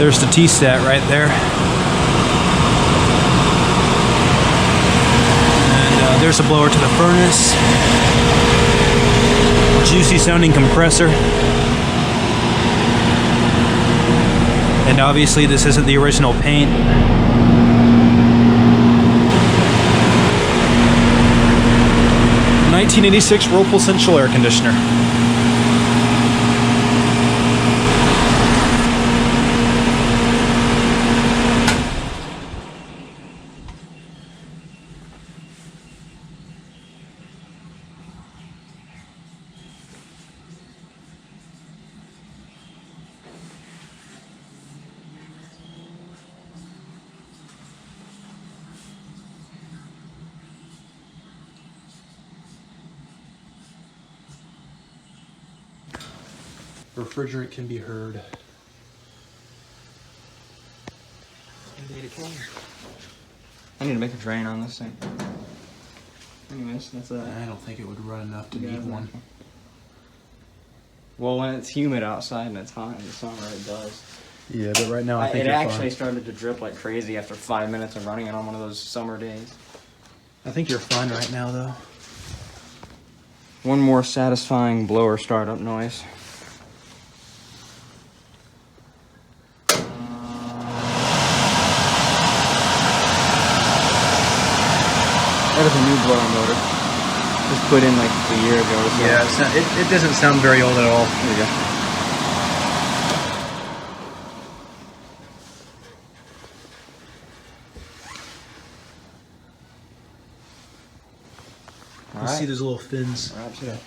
There's the T-stat right there. And there's a blower to the furnace. Juicy sounding compressor. And obviously this isn't the original paint. '86 Whirlpool Central Air Conditioner. Refrigerant can be heard. I need to make a drain on this thing. Anyways, that's it. I don't think it would run enough to need one. Well, when it's humid outside and it's hot in the summer, it does. Yeah, but right now I think it you're actually fine. started to drip like crazy after 5 minutes of running it on one of those summer days. I think you're fine right now, though. One more satisfying blower startup noise. That is a new blower motor. Just put in like a year ago or so. Yeah, it's not, it doesn't sound very old at all. There you go. You see those little fins. Wraps it up.